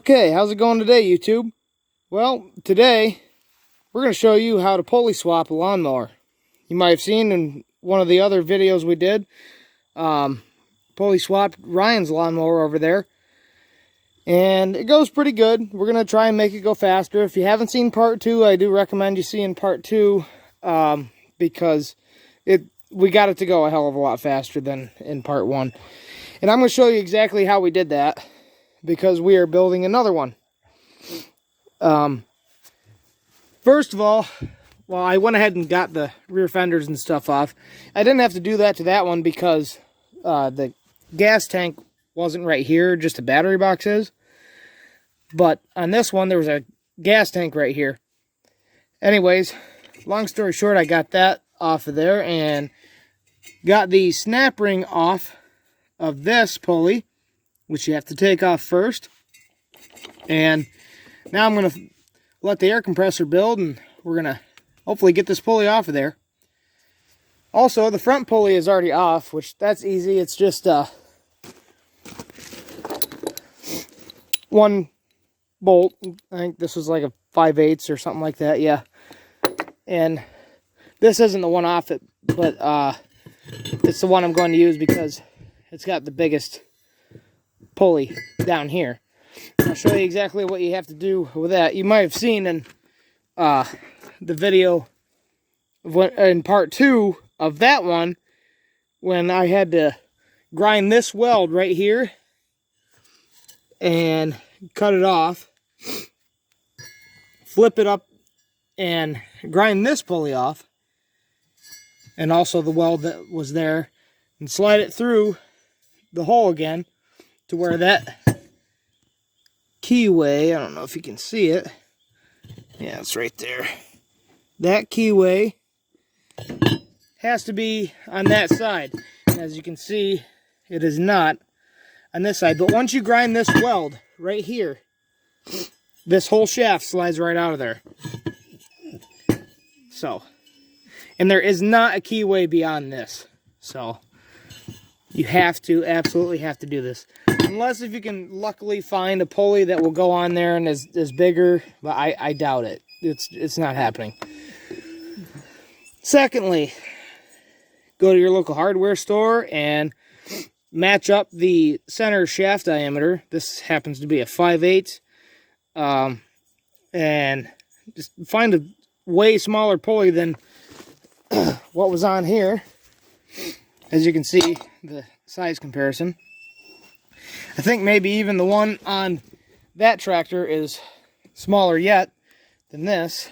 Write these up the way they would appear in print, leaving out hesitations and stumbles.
Okay, how's it going today, YouTube? Well, today we're going to show you how to pulley swap a lawnmower. You might have seen in one of the other videos we did, pulley swapped Ryan's lawnmower over there, and it goes pretty good. We're going to try and make it go faster. If you haven't seen part 2, I do recommend you seeing part 2, because we got it to go a hell of a lot faster than in part 1. And I'm going to show you exactly how we did that, because we are building another one. First of all, well, I went ahead and got the rear fenders and stuff off. I didn't have to do that to that one because the gas tank wasn't right here, just a battery box is. But on this one, there was a gas tank right here. Anyways, long story short, I got that off of there and got the snap ring off of this pulley, which you have to take off first. And now I'm going to let the air compressor build, and we're going to hopefully get this pulley off of there. Also, the front pulley is already off, which that's easy. It's just one bolt. I think this was like a 5/8 or something like that, yeah. And this isn't the one off it, but it's the one I'm going to use because it's got the biggest pulley down here. I'll show you exactly what you have to do with that. You might have seen in the video in part 2 of that one when I had to grind this weld right here and cut it off, flip it up and grind this pulley off, and also the weld that was there, and slide it through the hole again to where that keyway, I don't know if you can see it. Yeah, it's right there. That keyway has to be on that side. As you can see, it is not on this side. But once you grind this weld right here, this whole shaft slides right out of there. So, and there is not a keyway beyond this. So, you have to, absolutely have to do this. Unless if you can luckily find a pulley that will go on there and is bigger, but I doubt it. It's not happening. Secondly, go to your local hardware store and match up the center shaft diameter. This happens to be a 5/8, and just find a way smaller pulley than what was on here. As you can see, the size comparison. I think maybe even the one on that tractor is smaller yet than this,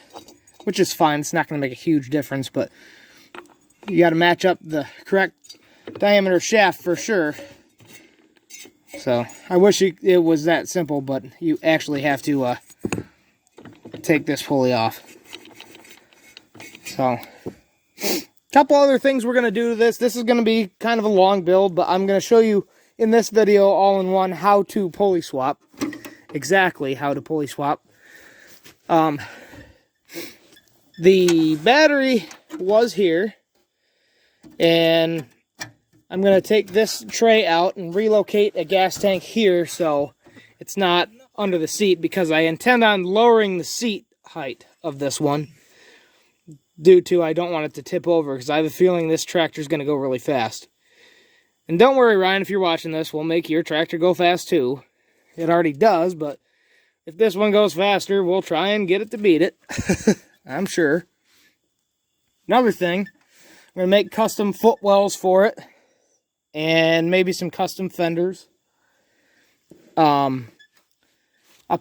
which is fine. It's not going to make a huge difference, but you got to match up the correct diameter shaft for sure. So I wish it was that simple, but you actually have to take this pulley off. So, a couple other things we're going to do to this. This is going to be kind of a long build, but I'm going to show you in this video all in one how to pulley swap. Exactly how to pulley swap. The battery was here, and I'm going to take this tray out and relocate a gas tank here so it's not under the seat, because I intend on lowering the seat height of this one due to I don't want it to tip over, because I have a feeling this tractor is going to go really fast. And don't worry, Ryan, if you're watching this, we'll make your tractor go fast too. It already does, but if this one goes faster, we'll try and get it to beat it. I'm sure. Another thing, I'm going to make custom footwells for it, and maybe some custom fenders. I'll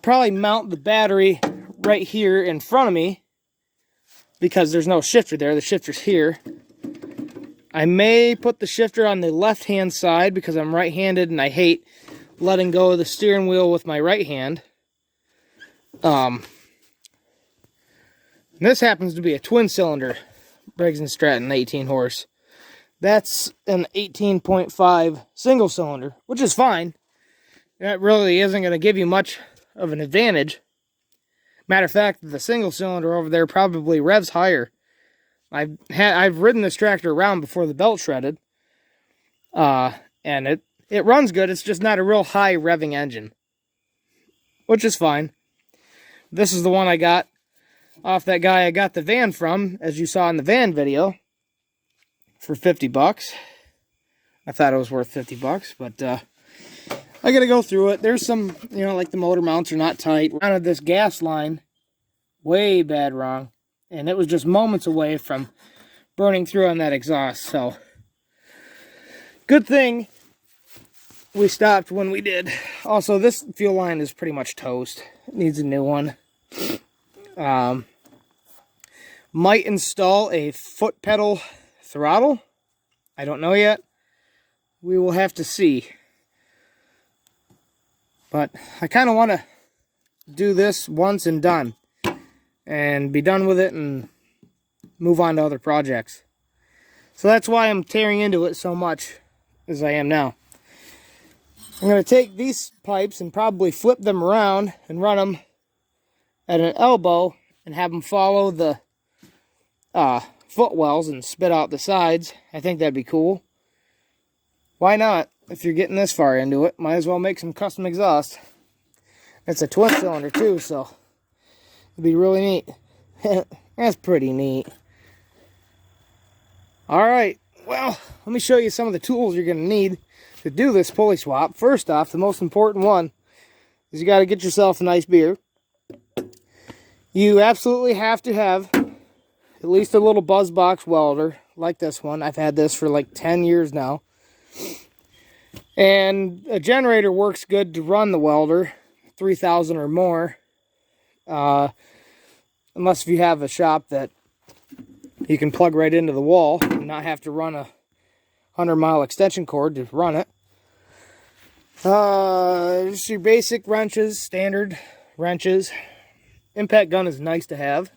probably mount the battery right here in front of me, because there's no shifter there. The shifter's here. I may put the shifter on the left-hand side because I'm right-handed and I hate letting go of the steering wheel with my right hand. This happens to be a twin-cylinder Briggs & Stratton 18 horse. That's an 18.5 single-cylinder, which is fine. That really isn't going to give you much of an advantage. Matter of fact, the single-cylinder over there probably revs higher. I've ridden this tractor around before the belt shredded, and it runs good. It's just not a real high revving engine. which is fine. This is the one I got off that guy I got the van from, as you saw in the van video, for 50 bucks. I thought it was worth 50 bucks, but I gotta go through it. There's some, you know, like the motor mounts are not tight. Out of this gas line, way bad wrong, and it was just moments away from burning through on that exhaust. So good thing we stopped when we did. Also, this fuel line is pretty much toast. It needs a new one. Might install a foot pedal throttle. I don't know yet. We will have to see. But I kind of want to do this once and done, and be done with it and move on to other projects. So that's why I'm tearing into it so much as I am now. I'm going to take these pipes and probably flip them around and run them at an elbow and have them follow the footwells and spit out the sides. I think that'd be cool. Why not? If you're getting this far into it, might as well make some custom exhaust. It's a twin cylinder too, so it'd be really neat. That's pretty neat. Alright, well, let me show you some of the tools you're going to need to do this pulley swap. First off, the most important one is you got to get yourself a nice beer. You absolutely have to have at least a little buzz box welder like this one. I've had this for like 10 years now. And a generator works good to run the welder, 3,000 or more. Unless if you have a shop that you can plug right into the wall and not have to run a 100-mile extension cord to run it. Just your basic wrenches, standard wrenches. Impact gun is nice to have.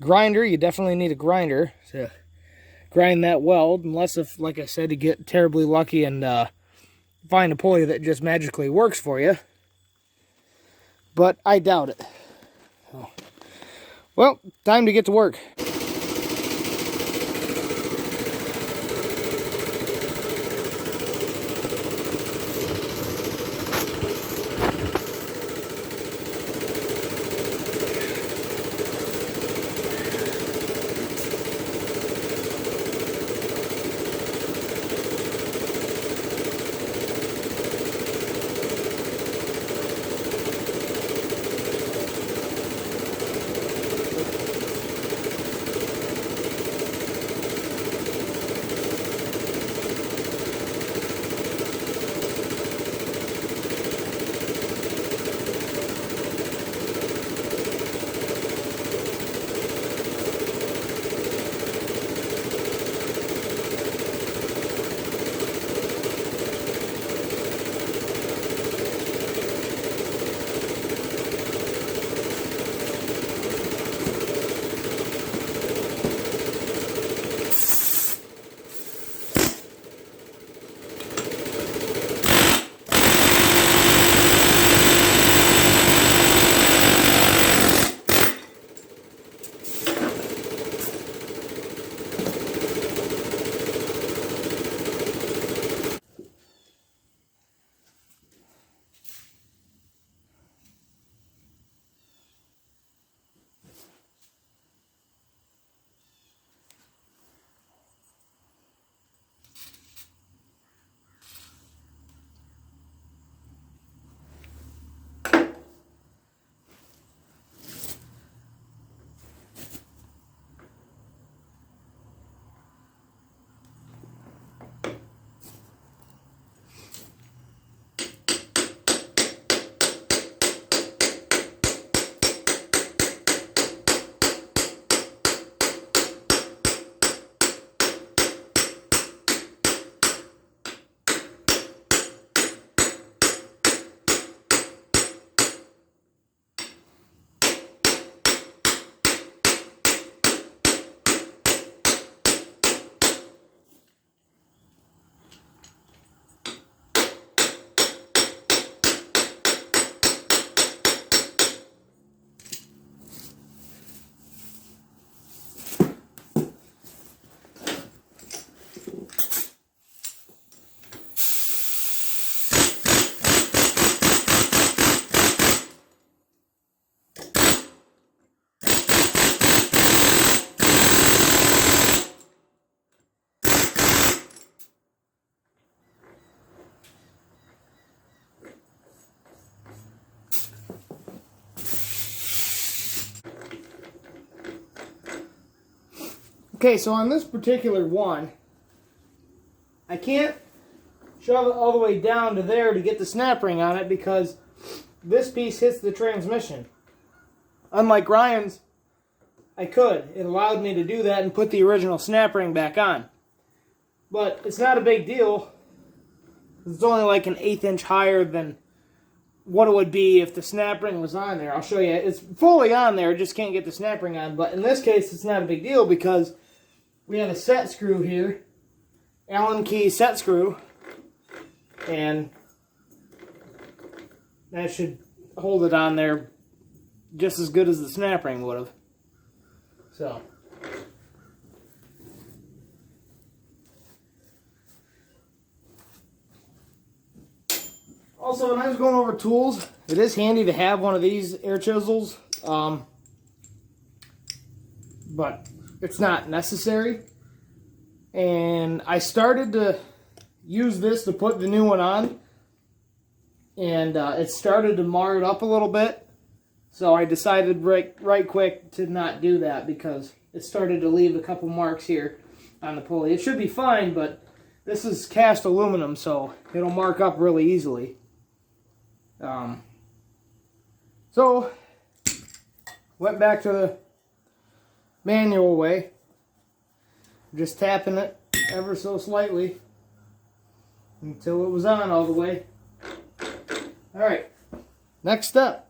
Grinder, you definitely need a grinder to grind that weld, unless if, like I said, you get terribly lucky and find a pulley that just magically works for you. But I doubt it. So, well, time to get to work. Okay, so on this particular one, I can't shove it all the way down to there to get the snap ring on it because this piece hits the transmission. Unlike Ryan's, I could. It allowed me to do that and put the original snap ring back on. But it's not a big deal. It's only like an 1/8 inch higher than what it would be if the snap ring was on there. I'll show you. It's fully on there, just can't get the snap ring on. But in this case, it's not a big deal because we have a set screw here. Allen key set screw. And that should hold it on there just as good as the snap ring would have. So. Also, when I was going over tools, it is handy to have one of these air chisels, but it's not necessary. And I started to use this to put the new one on, and it started to mar it up a little bit. So I decided right quick to not do that because it started to leave a couple marks here on the pulley. It should be fine, but this is cast aluminum, so it'll mark up really easily. So went back to the manual way, just tapping it ever so slightly until it was on all the way. Alright, next step.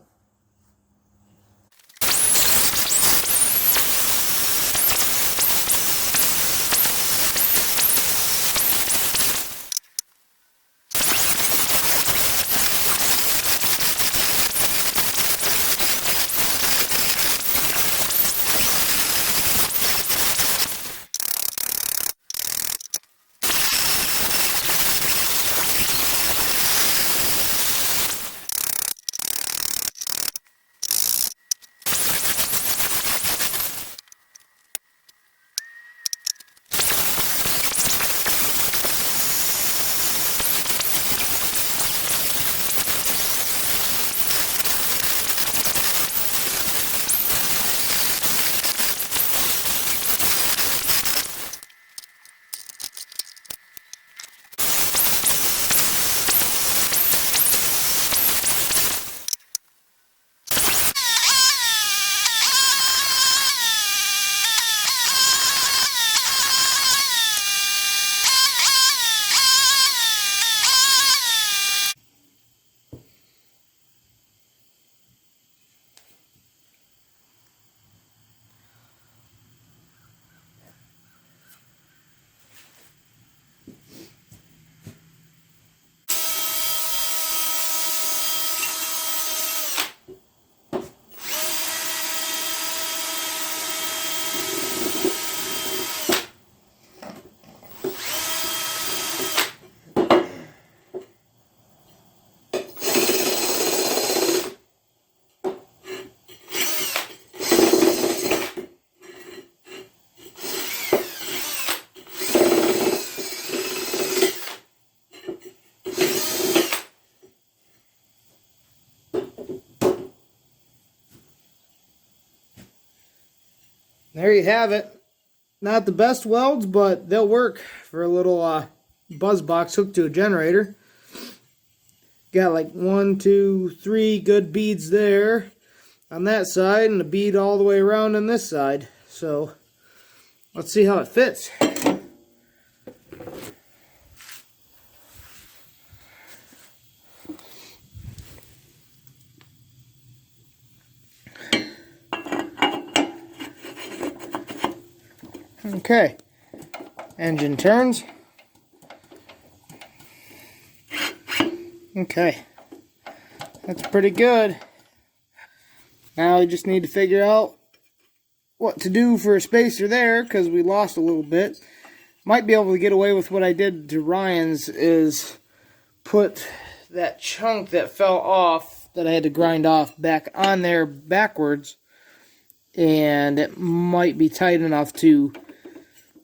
There you have it. Not the best welds, but they'll work for a little buzz box hooked to a generator. Got like 1, 2, 3 good beads there on that side and a bead all the way around on this side. So let's see how it fits. Okay, engine turns. Okay, that's pretty good. Now we just need to figure out what to do for a spacer there because we lost a little bit. Might be able to get away with what I did to Ryan's, is put that chunk that fell off that I had to grind off back on there backwards, and it might be tight enough to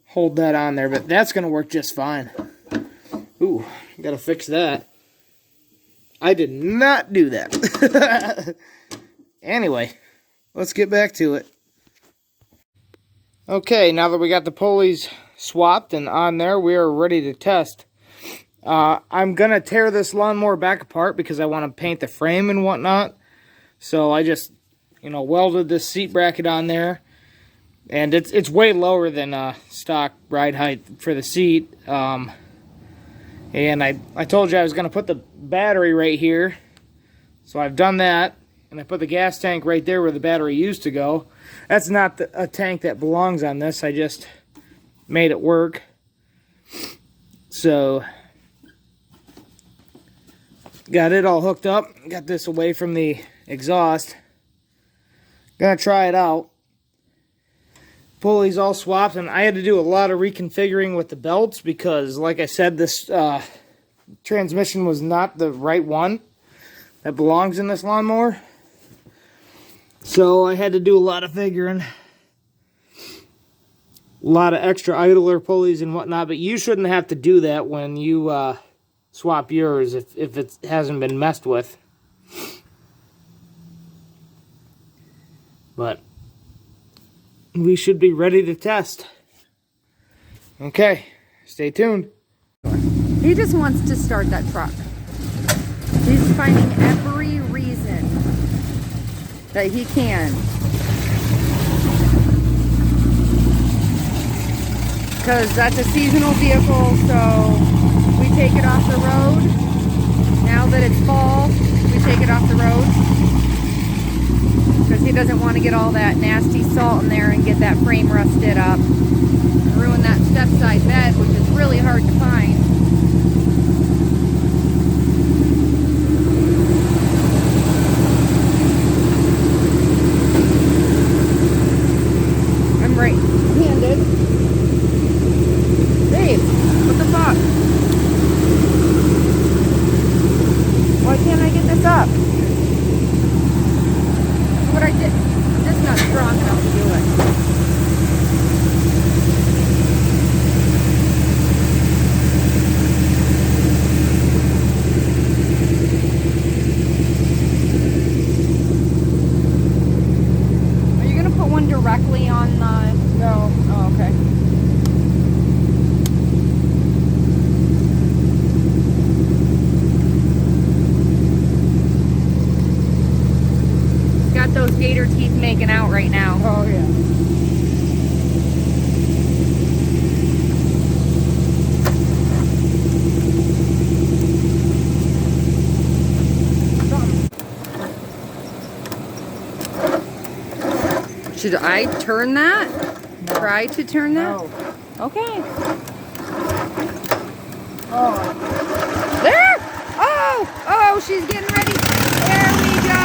hold that on there, but that's going to work just fine. Ooh, gotta fix that. I did not do that. Anyway, let's get back to it. Okay, now that we got the pulleys swapped and on there, we are ready to test. I'm going to tear this lawnmower back apart because I want to paint the frame and whatnot. So I just, welded this seat bracket on there. And it's way lower than stock ride height for the seat. And I told you I was going to put the battery right here. So I've done that. And I put the gas tank right there where the battery used to go. That's not a tank that belongs on this. I just made it work. So, got it all hooked up. Got this away from the exhaust. Gonna try it out. Pulleys all swapped, and I had to do a lot of reconfiguring with the belts because, like I said, this transmission was not the right one that belongs in this lawnmower. So I had to do a lot of figuring. A lot of extra idler pulleys and whatnot, but you shouldn't have to do that when you swap yours if it hasn't been messed with. But we should be ready to test. Okay, stay tuned. He just wants to start that truck. He's finding every reason that he can. Because that's a seasonal vehicle, so we take it off the road. Now that it's fall, we take it off the road. Because he doesn't want to get all that nasty salt in there and get that frame rusted up. And ruin that step side bed, which is really hard to find. I'm right-handed. Babe, what the fuck? Why can't I get this up? What I did, I'm just not strong enough to do it. Are you gonna put one directly on the... No. Oh, okay. Got those gator teeth making out right now. Oh, yeah. Should I turn that? No. Try to turn that? No. Okay. Oh. There! Oh! Oh, she's getting ready. There we go.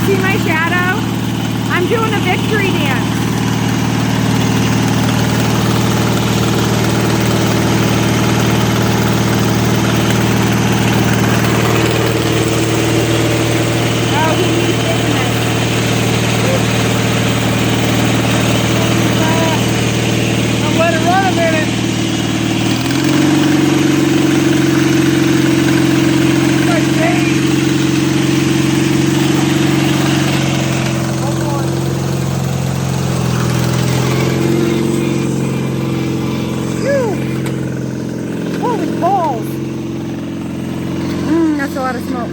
See my shadow? I'm doing a victory dance. Oh, he's taking it. I'll let it run a minute. Like Dave. Holy balls! That's a lot of smoke.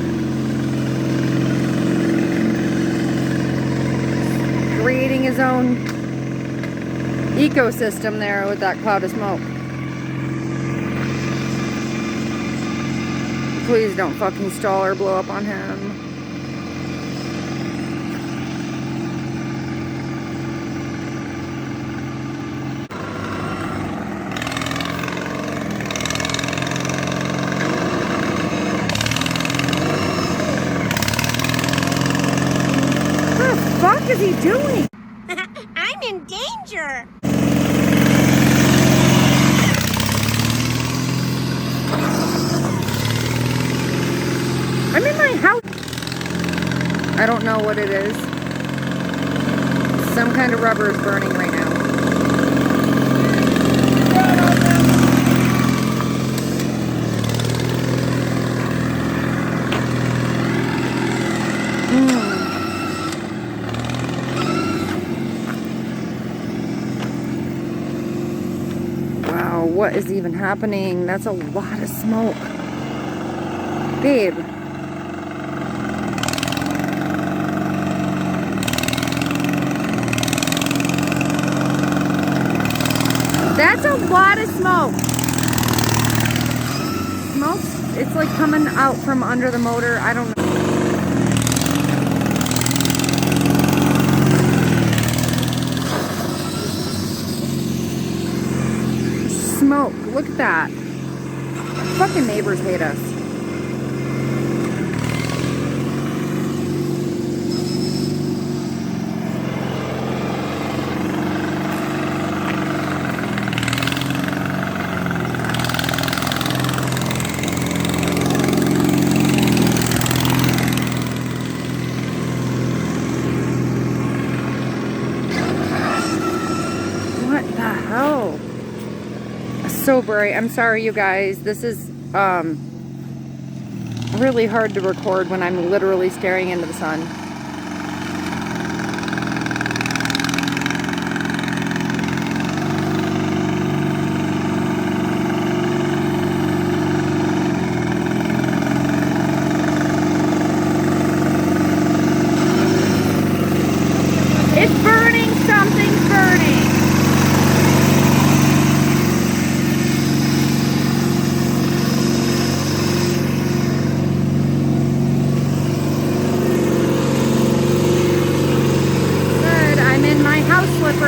Creating his own ecosystem there with that cloud of smoke. Please don't fucking stall or blow up on him. What is he doing? I'm in danger. I'm in my house. I don't know what it is. Some kind of rubber is burning right now. Wow, what is even happening? That's a lot of smoke. Babe. That's a lot of smoke. Smoke's, it's like coming out from under the motor. I don't know. Smoke, look at that. Fucking neighbors hate us. So bright. I'm sorry, you guys. This is really hard to record when I'm literally staring into the sun. It's burning. Something's burning.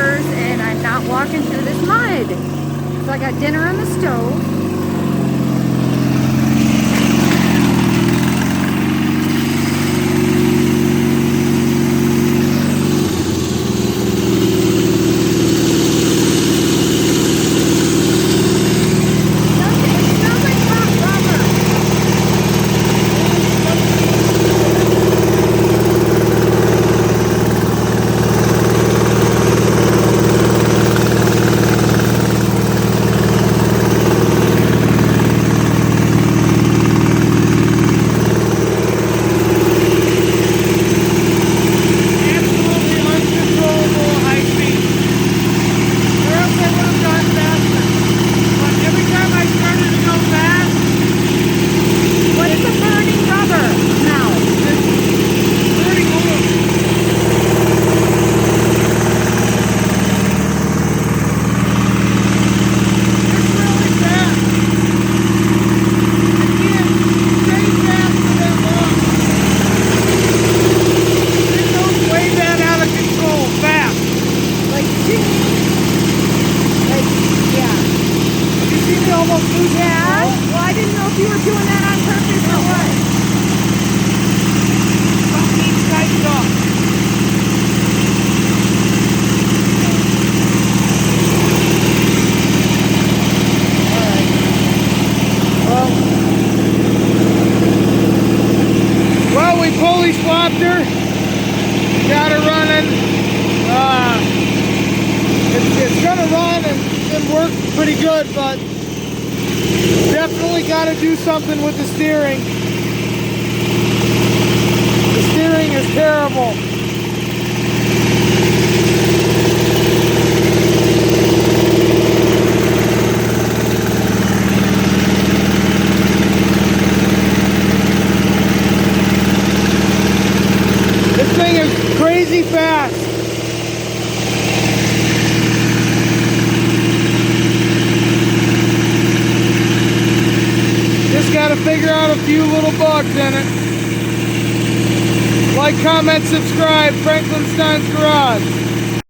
And I'm not walking through this mud. So I got dinner on the stove. It smells like hot rubber. Pulley swapped her, got her running. It's gonna run and work pretty good, but definitely got to do something with the steering. The steering is terrible. This thing is crazy fast. Just got to figure out a few little bugs in it. Like, comment, subscribe, Franklinstein's Garage.